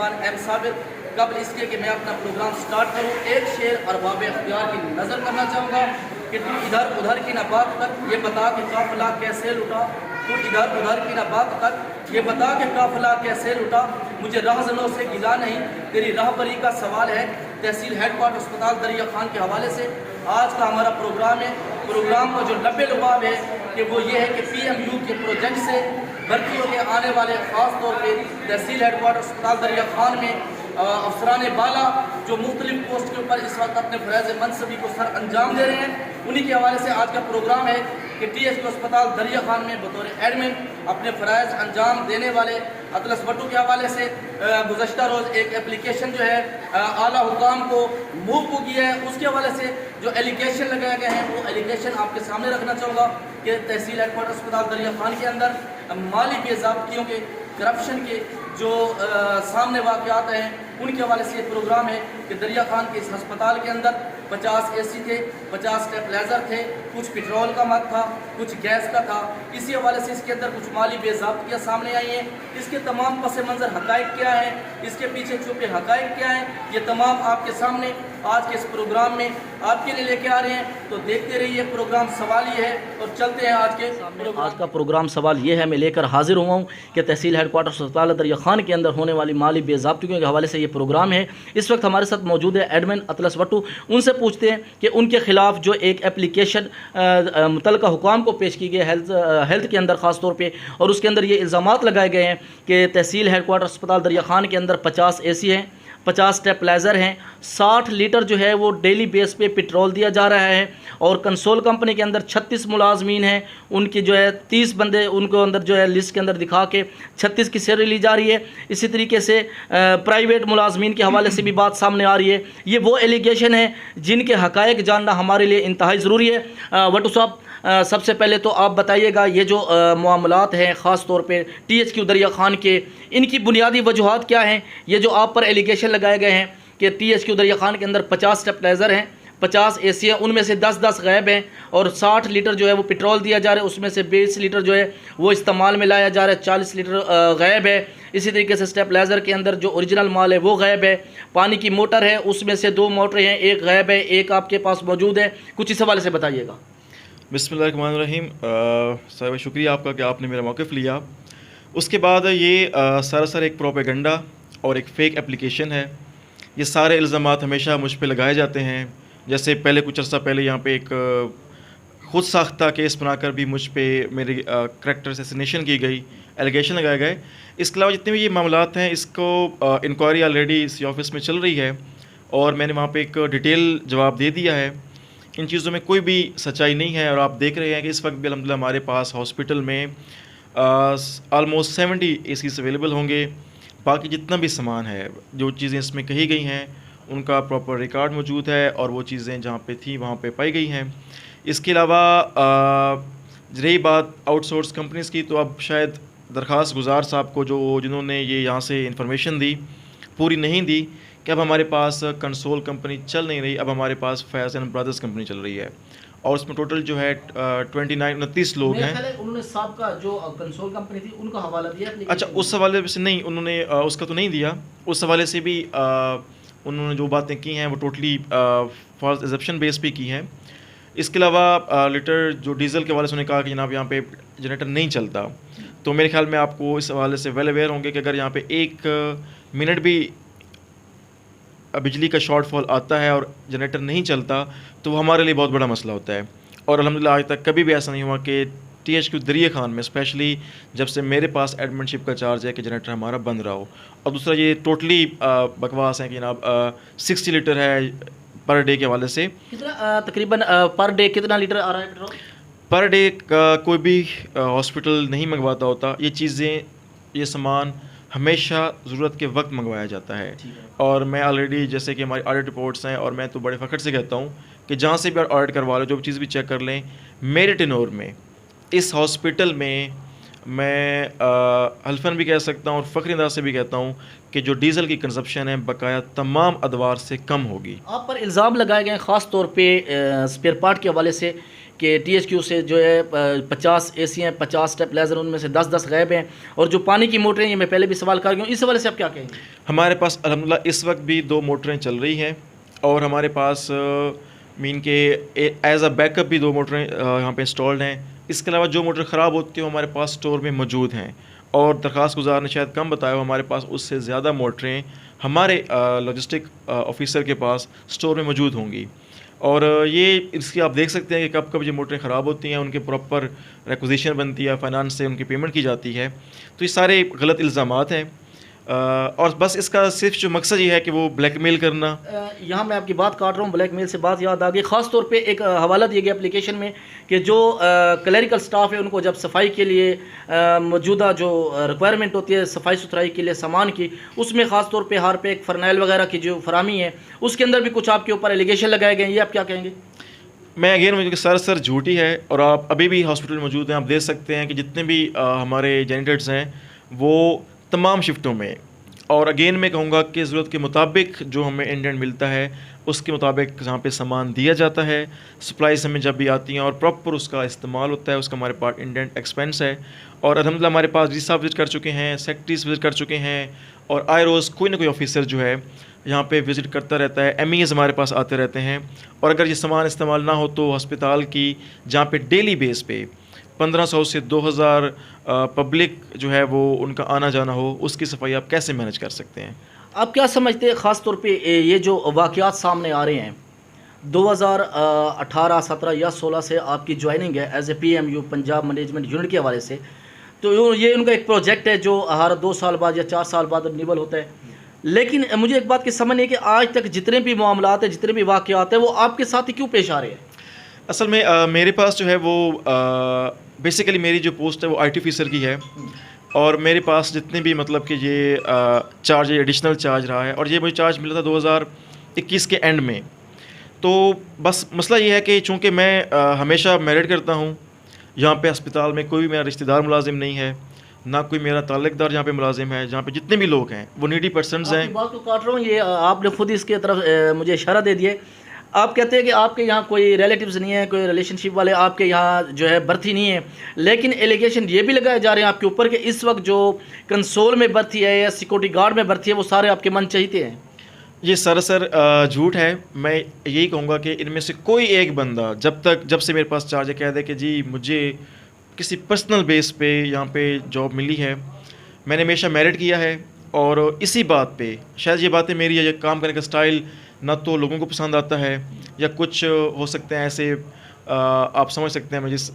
मेज़बान एम साबिर। कबल इसके कि मैं अपना प्रोग्राम स्टार्ट करूँ, एक शेर अरबाब अख्तियार की नज़र करना चाहूँगा कि तू इधर उधर की ना बात कर, ये बता कि काफिला कैसे लुटा। तू इधर उधर की ना बात कर, ये बता कि काफिला कैसे लुटा। मुझे राहज़नों से गिला नहीं, तेरी राहबरी का सवाल है। तहसील हेडक्वार्टर अस्पताल दरिया खान के हवाले से आज का हमारा प्रोग्राम है। प्रोग्राम का जो लबे लुबाब है कि वो ये है कि PMU के प्रोजेक्ट से भर्तियों के आने वाले ख़ास तौर पे तहसील हेडक्वार्टर अस्पताल दरिया खान में अफसरान बाला जो मुख्तलिफ पोस्ट के ऊपर इस वक्त अपने फ़रज़ मनसबी को सर अंजाम दे रहे हैं, उन्हीं के हवाले से आज का प्रोग्राम है कि THQ अस्पताल दरिया खान में बतौर एडमिन अपने फ़रज़ अंजाम देने वाले अतलस भट्टू के हवाले से गुज़श्ता रोज़ एक एप्लीकेशन जो है आला हुकाम को मूव को किया है, उसके हवाले से जो एलिगेशन लगाए गए हैं वो एलिगेशन आपके सामने रखना चाहूँगा कि तहसील हेडक्वार्टर अस्पताल दरिया खान के अंदर माली बेज़ाब्तियों के, करप्शन के जो सामने वाक़यात हैं उनके हवाले से ये प्रोग्राम है कि दरिया खान के इस अस्पताल के अंदर 50 AC थे, 50 स्टेबलाइज़र थे, कुछ पेट्रोल का मद था, कुछ गैस का था। इसी हवाले से इसके अंदर कुछ माली बेज़ाब्तियाँ सामने आई हैं। इसके तमाम पस मंज़र हक़ाइक़ क्या हैं, इसके पीछे छुपे हक़ाइक़ क्या हैं, ये तमाम आपके सामने आज के इस प्रोग्राम में आपके लिए लेके आ रहे हैं। तो देखते रहिए, प्रोग्राम सवाल ये है और चलते हैं आज के प्रोग्राम। आज का प्रोग्राम सवाल ये है, मैं लेकर हाजिर हुआ हूँ कि तहसील हेडक्वार्टर अस्पताल दरिया खान के अंदर होने वाली माली बेज़ाब्तियों के हवाले से ये प्रोग्राम है। इस वक्त हमारे साथ मौजूद है एडमिन अतलस भट्टू। उनसे पूछते हैं कि उनके ख़िलाफ़ जो एक एप्लीकेशन मुतल्लिका हुकाम को पेश की गई हेल्थ के अंदर ख़ास तौर पे, और उसके अंदर ये इल्ज़ामात लगाए गए हैं कि तहसील हेडक्वार्टर अस्पताल दरिया खान के अंदर 50 AC हैं, 50 स्टेबलाइज़र हैं, 60 लीटर जो है वो डेली बेस पे पेट्रोल दिया जा रहा है, और कंसोल कंपनी के अंदर 36 मुलाजमीन हैं, उनकी जो है 30 बंदे उनको अंदर जो है लिस्ट के अंदर दिखा के 36 की सैलरी ली जा रही है। इसी तरीके से प्राइवेट मुलाजमीन के हवाले से भी बात सामने आ रही है। ये वो एलिगेशन है जिनके हक़ाइक़ जानना हमारे लिए इंतहाई ज़रूरी है। भट्टू साहब, सबसे पहले तो आप बताइएगा ये जो मामलात हैं ख़ास तौर पे THQ दरिया खान के, इनकी बुनियादी वजूहात क्या हैं? ये जो आप पर एलिगेशन लगाए गए हैं कि THQ दरिया खान के अंदर 50 स्टेबलाइज़र हैं, 50 AC हैं, उनमें से 10-10 गैब हैं, और 60 लीटर जो है वो पेट्रोल दिया जा रहा है, उसमें से 20 लीटर जो है वो इस्तेमाल में लाया जा रहा है, 40 लीटर गैब है। इसी तरीके से स्टेबलाइज़र के अंदर जो ओरिजिनल माल है वो गैब है। पानी की मोटर है, उसमें से 2 मोटरें हैं, एक गैब है, एक आपके पास मौजूद है। कुछ इस हवाले से बताइएगा। बिस्मिल्लाहिर्रहमानिर्रहीम। साहिब शुक्रिया आपका कि आपने मेरा मौक़िफ़ लिया। उसके बाद ये सरासर एक प्रोपेगेंडा और एक फ़ेक एप्लीकेशन है। ये सारे इल्ज़ामात हमेशा मुझ पे लगाए जाते हैं। जैसे पहले कुछ अर्सा पहले यहाँ पे एक ख़ुद साख्ता केस बनाकर भी मुझ पे मेरी करैक्टर असैसिनेशन की गई, एलिगेशन लगाए गए। इसके अलावा जितने भी ये मामलात हैं, इसको इंक्वायरी ऑलरेडी इसी ऑफ़िस में चल रही है और मैंने वहाँ पे एक डिटेल जवाब दे दिया है। इन चीज़ों में कोई भी सच्चाई नहीं है, और आप देख रहे हैं कि इस वक्त भी अल्हम्दुलिल्लाह हमारे पास हॉस्पिटल में ऑलमोस्ट 70 ACs अवेलेबल होंगे। बाकी जितना भी सामान है, जो चीज़ें इसमें कही गई हैं, उनका प्रॉपर रिकॉर्ड मौजूद है, और वो चीज़ें जहाँ पे थी वहाँ पे पाई गई हैं। इसके अलावा रही बात आउटसोर्स कंपनीज़ की, तो अब शायद दरख्वास्त गुज़ार साहब को जिन्होंने ये यहाँ से इंफॉर्मेशन दी पूरी नहीं दी कि अब हमारे पास कंसोल कंपनी चल नहीं रही, अब हमारे पास फैज़ एंड ब्रदर्स कंपनी चल रही है, और उसमें टोटल जो है 29 लोग हैं। उन्होंने साहब का जो कंसोल कंपनी थी उनका हवाला दिया। अच्छा, उस हवाले से नहीं, उन्होंने उसका तो नहीं दिया। उस हवाले से भी उन्होंने जो बातें की हैं वो टोटली फॉल्स एग्जप्शन बेस पे की हैं। इसके अलावा लीटर जो डीज़ल के हवाले से उन्होंने कहा कि जनाब यहाँ पे जनरेटर नहीं चलता। तो मेरे ख्याल में आपको इस हवाले से वेल अवेयर होंगे कि अगर यहाँ पे 1 मिनट भी बिजली का शॉर्टफॉल आता है और जनरेटर नहीं चलता, तो वो हमारे लिए बहुत बड़ा मसला होता है। और अल्हम्दुलिल्लाह आज तक कभी भी ऐसा नहीं हुआ कि THQ दरिया खान में, स्पेशली जब से मेरे पास एडमिनशिप का चार्ज है, कि जनरेटर हमारा बंद रहा हो। और दूसरा ये टोटली बकवास है कि जनाब 60 लीटर है पर डे के हवाले से। कितना तकरीबन पर डे कितना लीटर आ रहा है पेट्रोल? पर डे का कोई भी हॉस्पिटल नहीं मंगवाता होता। ये चीज़ें, ये सामान हमेशा ज़रूरत के वक्त मंगवाया जाता है। और मैं ऑलरेडी, जैसे कि हमारी ऑडिट रिपोर्ट्स हैं, और मैं तो बड़े फ़ख्र से कहता हूँ कि जहाँ से भी ऑडिट करवा लो, जो भी चीज़ भी चेक कर लें, मेरे टेनोर में इस हॉस्पिटल में मैं हल्फन भी कह सकता हूँ और फ़ख्र अंदाज़ से भी कहता हूँ कि जो डीज़ल की कंजप्शन है बकाया तमाम अदवार से कम होगी। आप पर इल्ज़ाम लगाए गए हैं ख़ास तौर पे स्पेयर पार्ट के हवाले से कि THQ से जो है 50 AC हैं, 50 स्टेबलाइज़र, उनमें से 10-10 गायब हैं, और जो पानी की मोटरें ये मैं पहले भी सवाल कर गया हूँ, इस हवाले से आप क्या कहेंगे? हमारे पास अल्हम्दुलिल्लाह इस वक्त भी 2 मोटरें चल रही हैं और हमारे पास मीन के एज़ अ बैकअप भी 2 मोटरें यहाँ पे इंस्टॉल्ड हैं। इसके अलावा जो मोटर ख़राब होती है वो हमारे पास स्टोर में मौजूद हैं और दरख्वास्त गुज़ार ने शायद कम बताया हो, हमारे पास उससे ज़्यादा मोटरें हमारे लॉजिस्टिक ऑफिसर के पास स्टोर में मौजूद होंगी। और ये इसकी आप देख सकते हैं कि कब कब ये मोटरें ख़राब होती हैं, उनके प्रॉपर रिक्विजिशन बनती है, फाइनेंस से उनकी पेमेंट की जाती है। तो ये सारे गलत इल्ज़ामात हैं और बस इसका सिर्फ जो मकसद ये है कि वो ब्लैकमेल करना। यहाँ मैं आपकी बात काट रहा हूँ, ब्लैकमेल से बात याद आ गई। ख़ास तौर पे एक हवाला दिया गया एप्लीकेशन में कि जो क्लरिकल स्टाफ है उनको जब सफाई के लिए मौजूदा जो रिक्वायरमेंट होती है सफाई सुथराई के लिए सामान की, उसमें ख़ास तौर पे हारपेक, फरनैल वगैरह की जो फरामी है उसके अंदर भी कुछ आपके ऊपर एलिगेशन लगाए गए हैं, ये आप क्या कहेंगे? मैं अगेन मुझे सर झूठी है और आप अभी भी हॉस्पिटल में मौजूद हैं, आप देख सकते हैं कि जितने भी हमारे जेनिटर्स हैं वो तमाम शिफ्टों में, और अगेन मैं कहूँगा कि ज़रूरत के मुताबिक जो हमें इंडेंट मिलता है उसके मुताबिक जहाँ पे सामान दिया जाता है, सप्लाईज हमें जब भी आती हैं और प्रॉपर उसका इस्तेमाल होता है, उसका हमारे पास इंडेंट एक्सपेंस है। और अल्हम्दुलिल्लाह हमारे पास जी साहब विज़िट कर चुके हैं, सेक्रेटरीज विज़िट कर चुके हैं और आए रोज़ कोई ना कोई ऑफिसर जो है यहाँ पे विज़िट करता रहता है, MES हमारे पास आते रहते हैं। और अगर ये सामान इस्तेमाल ना हो तो हस्पताल की जहाँ पे डेली बेस पे 1500 से 2000 पब्लिक जो है वो उनका आना जाना हो, उसकी सफाई आप कैसे मैनेज कर सकते हैं? आप क्या समझते हैं ख़ास तौर पे ये जो वाक़यात सामने आ रहे हैं 2018, 17 या 16 से आपकी ज्वाइनिंग है as a PMU Punjab management unit के हवाले से, तो ये उनका एक प्रोजेक्ट है जो हर 2 साल बाद या 4 साल बाद रिन्यूअल होता है। लेकिन मुझे एक बात की समझ नहीं है कि आज तक जितने भी मामलात हैं, जितने भी वाक़यात हैं, वो आपके साथ ही क्यों पेश आ रहे हैं? असल में मेरे पास जो है वो बेसिकली मेरी जो पोस्ट है वो IT ऑफिसर की है और मेरे पास जितने भी मतलब कि ये चार्ज एडिशनल चार्ज रहा है और ये मुझे चार्ज मिला था 2021 के एंड में। तो बस मसला ये है कि चूँकि मैं हमेशा मेरिट करता हूँ, यहाँ पे अस्पताल में कोई भी मेरा रिश्तेदार मुलाजिम नहीं है, ना कोई मेरा ताल्लुकदार यहाँ पे मुलाजिम है, जहाँ पे जितने भी लोग हैं वो नीडी पर्सनस हैं। बात को काट रहा हूँ, ये आपने खुद इसके तरफ मुझे इशारा दे दिए। आप कहते हैं कि आपके यहाँ कोई रिलेटिव्स नहीं है, कोई रिलेशनशिप वाले आपके यहाँ जो है भर्ती नहीं है, लेकिन एलिगेशन ये भी लगाए जा रहे हैं आपके ऊपर कि इस वक्त जो कंसोल में भर्ती है या सिक्योरिटी गार्ड में भर्ती है वो सारे आपके मन चाहते हैं। ये सरासर झूठ है। मैं यही कहूँगा कि इनमें से कोई एक बंदा जब से मेरे पास चार्ज कह दे कि जी मुझे किसी पर्सनल बेस पे यहाँ पे जॉब मिली है, मैंने हमेशा मेरिट किया है और इसी बात पे शायद ये बातें मेरी ये काम करने का स्टाइल ना तो लोगों को पसंद आता है या कुछ हो सकते हैं ऐसे आप समझ सकते हैं मैं जिस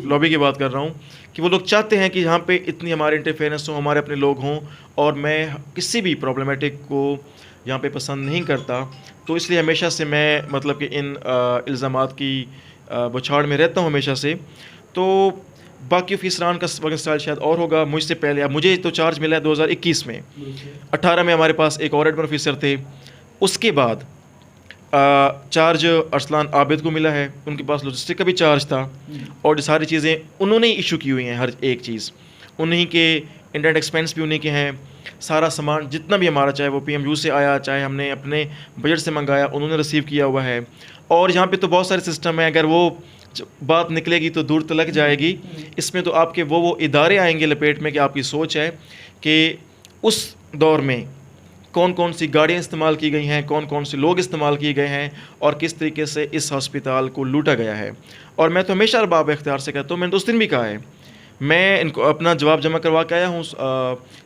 लॉबी की बात कर रहा हूँ कि वो लोग चाहते हैं कि यहाँ पे इतनी हमारे इंटरफेरेंस हो, हमारे अपने लोग हों, और मैं किसी भी प्रॉब्लमेटिक को यहाँ पे पसंद नहीं करता। तो इसलिए हमेशा से मैं मतलब कि इन इल्ज़ामात की बौछार में रहता हूँ हमेशा से। तो बाकी ऑफिसरान का वर्किंग स्टाइल शायद और होगा मुझसे पहले। अब मुझे तो चार्ज मिला है 2021 में, 18 में हमारे पास एक और एडमिन ऑफिसर थे, उसके बाद चार्ज अरसलान आबिद को मिला है, उनके पास लॉजिस्टिक का भी चार्ज था और ये सारी चीज़ें उन्होंने ही इशू की हुई हैं, हर एक चीज़ उन्हीं के, इंडेंट एक्सपेंस भी उन्हीं के हैं, सारा सामान जितना भी हमारा चाहे वो PMU से आया चाहे हमने अपने बजट से मंगाया उन्होंने रिसीव किया हुआ है। और यहाँ पे तो बहुत सारे सिस्टम है, अगर वो बात निकलेगी तो दूर तलक जाएगी। इसमें तो आपके वो इदारे आएंगे लपेट में कि आपकी सोच है कि उस दौर में कौन कौन सी गाड़ियाँ इस्तेमाल की गई हैं, कौन कौन से लोग इस्तेमाल किए गए हैं और किस तरीके से इस हस्पताल को लूटा गया है। और मैं तो हमेशा अरबाब इख्तियार से कहता हूँ, मैंने तो उस दिन भी कहा है, मैं इनको अपना जवाब जमा करवा के आया हूँ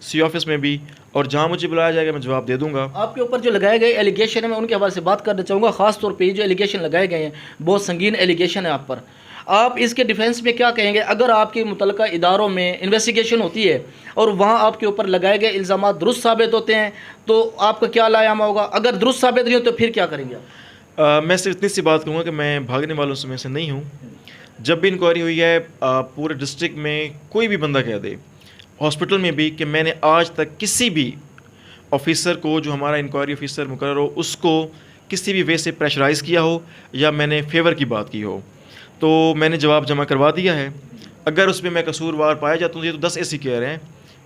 सी ऑफिस में भी, और जहाँ मुझे बुलाया जाएगा मैं जवाब दे दूँगा। आपके ऊपर जो लगाए गए एलिगेशन है मैं उनके हवाले से बात करना चाहूँगा। ख़ास तौर पे जो एलिगेशन लगाए गए हैं बहुत संगीन एलिगेशन है आप पर, आप इसके डिफेंस में क्या कहेंगे? अगर आपके मुतल्लिका इदारों में इन्वेस्टिगेशन होती है और वहाँ आपके ऊपर लगाए गए इल्ज़ाम दुरुस्त साबित होते हैं तो आपका क्या लायामा होगा? अगर दुरुस्त साबित नहीं हो तो फिर क्या करेंगे आप? मैं सिर्फ इतनी सी बात कहूँगा कि मैं भागने वालों में से नहीं हूँ। जब भी इंक्वायरी हुई है पूरे डिस्ट्रिक्ट में कोई भी बंदा कह दे, हॉस्पिटल में भी, कि मैंने आज तक किसी भी ऑफिसर को जो हमारा इंक्वायरी ऑफिसर मुकर्रर हो उसको किसी भी वे से प्रेशराइज़ किया हो या मैंने फेवर की बात की हो, तो मैंने जवाब जमा करवा दिया है। अगर उसमें मैं कसूरवार पाया जाता हूँ, ये तो 10 AC कह रहे हैं,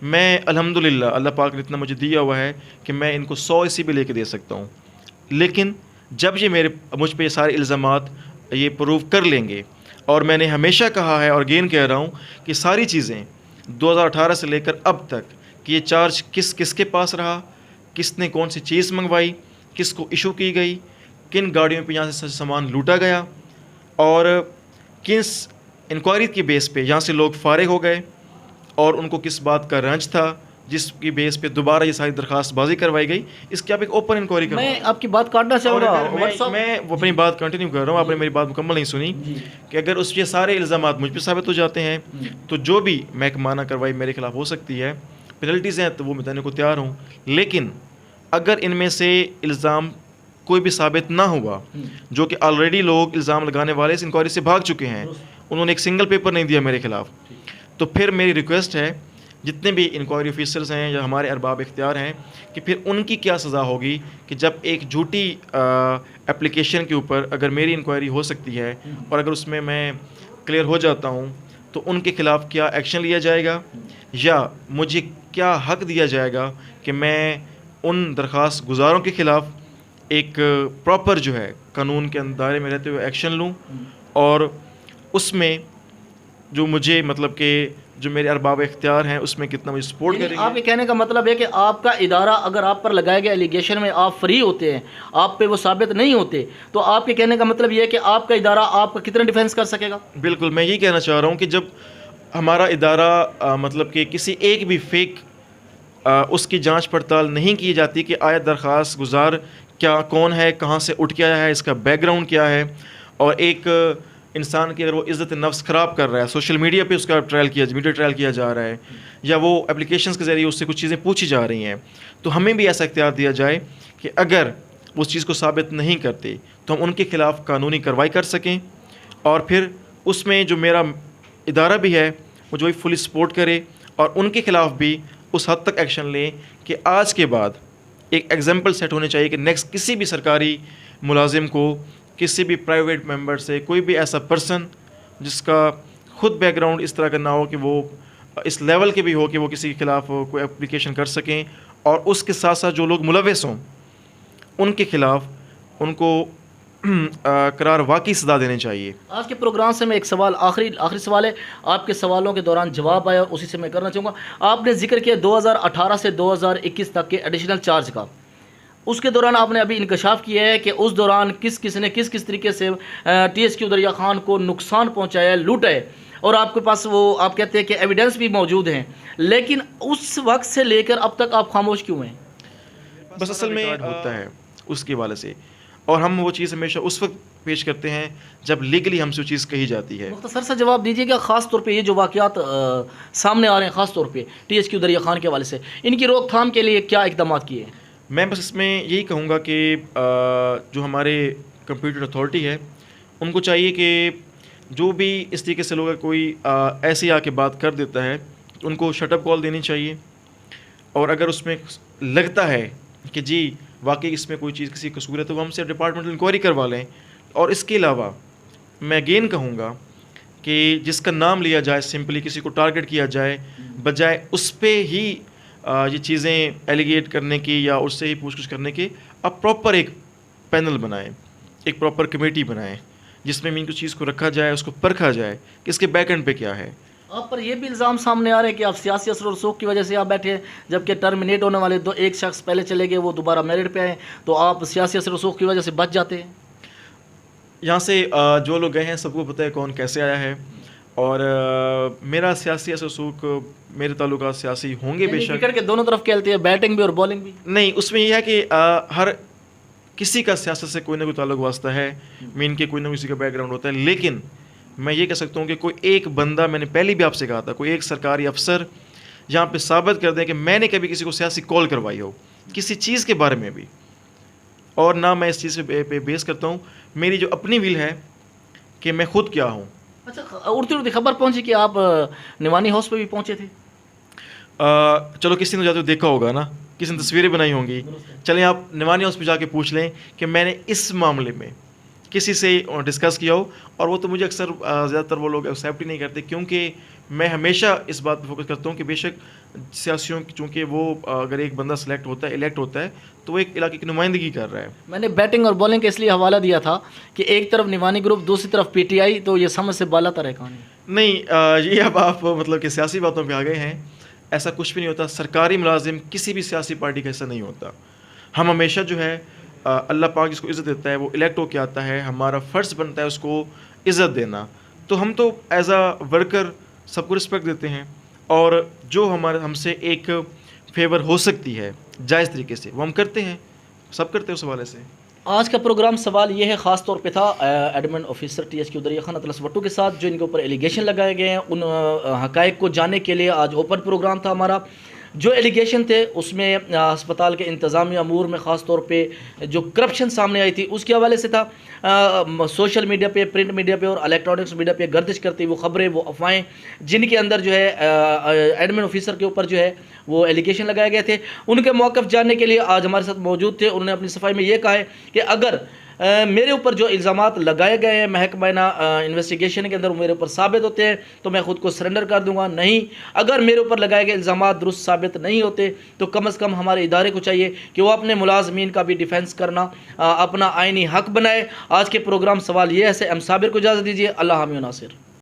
मैं अल्हम्दुलिल्लाह अल्लाह पाक ने इतना मुझे दिया हुआ है कि मैं इनको 100 AC भी लेके दे सकता हूँ। लेकिन जब ये मुझ पे ये सारे इल्ज़ामात ये प्रूव कर लेंगे, और मैंने हमेशा कहा है और अगेन कह रहा हूँ कि सारी चीज़ें 2018 से लेकर अब तक कि ये चार्ज किसके पास रहा, किसने कौन सी चीज़ मंगवाई, किसको इशू की गई, किन गाड़ियों पे यहाँ से सामान लूटा गया, और किस इंक्वायरी की बेस पे यहाँ से लोग फारिग हो गए, और उनको किस बात का रंज था जिसकी बेस पे दोबारा ये सारी दरख्वास्तबाजी करवाई गई, इसकी आप एक ओपन इंक्वायरी करो। मैं आपकी बात काटना चाहूँगा। मैं वो अपनी बात कंटिन्यू कर रहा हूँ, आपने मेरी बात मुकम्मल नहीं सुनी कि अगर उस ये सारे इल्ज़ामात मुझ पर साबित हो जाते हैं तो जो भी महकमाना कार्रवाई मेरे खिलाफ हो सकती है, पेनल्टीज़ हैं तो वो मैं देने को तैयार हूँ। लेकिन अगर इनमें से इल्ज़ाम कोई भी साबित ना हुआ, जो कि ऑलरेडी लोग इल्ज़ाम लगाने वाले इस इंक्वायरी से भाग चुके हैं, उन्होंने एक सिंगल पेपर नहीं दिया मेरे खिलाफ, तो फिर मेरी रिक्वेस्ट है जितने भी इंक्वायरी ऑफिसर्स हैं या हमारे अरबाब इख्तियार हैं कि फिर उनकी क्या सज़ा होगी कि जब एक झूठी एप्लीकेशन के ऊपर अगर मेरी इंक्वायरी हो सकती है और अगर उसमें मैं क्लियर हो जाता हूँ तो उनके ख़िलाफ़ क्या एक्शन लिया जाएगा, या मुझे क्या हक दिया जाएगा कि मैं उन दरख्वास्त गुजारों के ख़िलाफ़ एक प्रॉपर जो है कानून के दायरे में रहते हुए एक्शन लूँ, और उसमें जो मुझे मतलब कि जो मेरे अरबाब इख्तियार हैं उसमें कितना मुझे सपोर्ट करेंगे। आपके कहने का मतलब है कि आपका इदारा अगर आप पर लगाए गए एलिगेशन में आप फ्री होते हैं, आप पे वो साबित नहीं होते, तो आपके कहने का मतलब ये है कि आपका इदारा आपका कितना डिफेंस कर सकेगा? बिल्कुल, मैं यही कहना चाह रहा हूँ कि जब हमारा इदारा मतलब कि किसी एक भी फेक उसकी जांच पड़ताल नहीं की जाती कि आया दरख्वास्त गुजार क्या कौन है, कहाँ से उठ के आया है, इसका बैकग्राउंड क्या है, और एक इंसान की अगर वो इज़्ज़त नफ्स ख़राब कर रहा है, सोशल मीडिया पे उसका मीडिया ट्रायल किया जा रहा है, या वो एप्लीकेशंस के ज़रिए उससे कुछ चीज़ें पूछी जा रही हैं, तो हमें भी ऐसा इख्तियार दिया जाए कि अगर उस चीज़ को साबित नहीं करते तो हम उनके ख़िलाफ़ कानूनी कार्रवाई कर सकें, और फिर उसमें जो मेरा इदारा भी है वो जो भी फुली सपोर्ट करे, और उनके ख़िलाफ़ भी उस हद तक एक्शन लें कि आज के बाद एक एग्जाम्पल सेट होने चाहिए कि नेक्स्ट किसी भी सरकारी मुलाजिम को, किसी भी प्राइवेट मेंबर से, कोई भी ऐसा पर्सन जिसका खुद बैकग्राउंड इस तरह का ना हो कि वो इस लेवल के भी हो कि वो किसी के खिलाफ कोई एप्लीकेशन कर सकें, और उसके साथ साथ जो लोग मुलविस हों उनके खिलाफ उनको करार वाकई सजा देनी चाहिए। आज के प्रोग्राम से मैं एक सवाल आखिरी सवाल है, आपके सवालों के दौरान जवाब आया उसी से मैं करना चाहूँगा। आपने जिक्र किया 2018 से 2021 तक के एडिशनल चार्ज का, उसके दौरान आपने अभी इंकशाफ किया है कि उस दौरान किस तरीके से TSQ दरिया खान को नुकसान पहुँचाया है, लूटा है, और आपके पास वो आप कहते हैं कि एविडेंस भी मौजूद हैं, लेकिन उस वक्त से लेकर अब तक आप खामोश क्यों हैं? बस असल में होता है उसके वाले से, और हम वो चीज़ हमेशा उस वक्त पेश करते हैं जब लीगली हमसे वो चीज़ कही जाती है। मुख्तसर सा जवाब दीजिएगा, ख़ास तौर पे ये जो वाक़यात सामने आ रहे हैं, ख़ास तौर पे TSQ दरिया खान के हवाले से, इनकी रोकथाम के लिए क्या इक़दाम किए हैं? मैं बस इसमें यही कहूँगा कि जो हमारे कंप्यूटर अथॉरिटी है उनको चाहिए कि जो भी इस तरीके से लोग कोई ऐसी आके बात कर देता है उनको शटअप कॉल देनी चाहिए, और अगर उसमें लगता है कि जी वाकई इसमें कोई चीज़ किसी कसूर है तो वो हमसे डिपार्टमेंटल इंक्वायरी करवा लें। और इसके अलावा मैं अगेन कहूँगा कि जिसका नाम लिया जाए, सिंपली किसी को टारगेट किया जाए, बजाय उस पर ही ये चीज़ें एलिगेट करने की या उससे ही पूछताछ करने की, अब प्रॉपर एक पैनल बनाएं, एक प्रॉपर कमेटी बनाएं जिसमें मीन कुछ चीज़ को रखा जाए, उसको परखा जाए कि इसके बैक एंड पे क्या है। आप पर यह भी इल्ज़ाम सामने आ रहे हैं कि आप सियासी असर और रसूख की वजह से आप बैठे हैं, जबकि टर्मिनेट होने वाले एक शख्स पहले चले गए, वो दोबारा मेरिट पे आए, तो आप सियासी असर रसूख की वजह से बच जाते हैं। यहाँ से जो लोग गए हैं सबको पता है कौन कैसे आया है, और मेरा सियासी असर रसूख, मेरे ताल्लुकात सियासी होंगे बेशक। क्रिकेट के दोनों तरफ खेलते हैं, बैटिंग भी और बॉलिंग भी। नहीं, उसमें यह है कि हर किसी का सियासत से कोई ना कोई ताल्लुक वास्ता है, मीन के कोई ना किसी का बैकग्राउंड होता है, लेकिन मैं ये कह सकता हूँ कि कोई एक बंदा, मैंने पहले भी आपसे कहा था, कोई एक सरकारी अफसर यहाँ पे साबित कर दें कि मैंने कभी किसी को सियासी कॉल करवाई हो किसी चीज़ के बारे में भी, और ना मैं इस चीज़ पे बेस करता हूँ, मेरी जो अपनी विल है कि मैं खुद क्या हूँ। अच्छा, उड़ती उड़ती खबर पहुँची कि आप निवानी हाउस पे भी पहुँचे थे? चलो किसी ने जाते हुए देखा होगा ना, किसी ने तस्वीरें बनाई होंगी, चलें आप निवानी हाउस पे जाके पूछ लें कि मैंने इस मामले में किसी से डिस्कस किया हो, और वो तो मुझे अक्सर ज़्यादातर वो लोग एक्सेप्ट ही नहीं करते, क्योंकि मैं हमेशा इस बात पर फोकस करता हूँ कि बेशक सियासियों की, चूँकि वो अगर एक बंदा सेलेक्ट होता है, इलेक्ट होता है, तो वो एक इलाके की नुमाइंदगी कर रहा है। मैंने बैटिंग और बॉलिंग का इसलिए हवाला दिया था कि एक तरफ निवानी ग्रुप, दूसरी तरफ पीटीआई, तो ये समझ से बाला तर है कहानी। नहीं, ये अब आप मतलब कि सियासी बातों पे आ गए हैं। ऐसा कुछ भी नहीं होता। सरकारी मुलाजिम किसी भी सियासी पार्टी का हिस्सा नहीं होता। हम हमेशा जो है अल्लाह पाक जिसको इज़्ज़त देता है वो इलेक्ट होके आता है, हमारा फ़र्ज़ बनता है उसको इज़्ज़त देना। तो हम तो एज अ वर्कर सबको रिस्पेक्ट देते हैं, और जो हमारे हमसे एक फेवर हो सकती है जायज़ तरीके से वो हम करते हैं, सब करते हैं उस हवाले से। आज का प्रोग्राम सवाल ये है, ख़ास तौर पे था एडमिन ऑफिसर THQ दरिया खान अतलस भट्टू के साथ, जो इनके ऊपर एलिगेशन लगाए गए हैं। उन हक़ाइक़ को जानने के लिए आज ओपन प्रोग्राम था हमारा। जो एलिगेशन थे उसमें अस्पताल के इंतज़ामी अमूर में ख़ास तौर पे जो करप्शन सामने आई थी उसके हवाले से था। सोशल मीडिया पे, प्रिंट मीडिया पे और इलेक्ट्रॉनिक्स मीडिया पे गर्दिश करती वो ख़बरें, वो अफवाहें जिनके अंदर जो है एडमिन ऑफिसर के ऊपर जो है वो एलिगेशन लगाए गए थे, उनके मौक़िफ़ जानने के लिए आज हमारे साथ मौजूद थे। उन्होंने अपनी सफाई में ये कहा है कि अगर मेरे ऊपर जो इल्ज़ामात लगाए गए हैं महकमाना इन्वेस्टिगेशन के अंदर, वो मेरे ऊपर साबित होते हैं तो मैं ख़ुद को सरेंडर कर दूंगा। नहीं, अगर मेरे ऊपर लगाए गए इल्ज़ामात दुरुस्त साबित नहीं होते तो कम से कम हमारे इदारे को चाहिए कि वो अपने मुलाजमीन का भी डिफेंस करना अपना आइनी हक़ बनाए। आज के प्रोग्राम सवाल ये है से एम साबिर को इजाज़त दीजिए। अल्लाह हामी नासिर।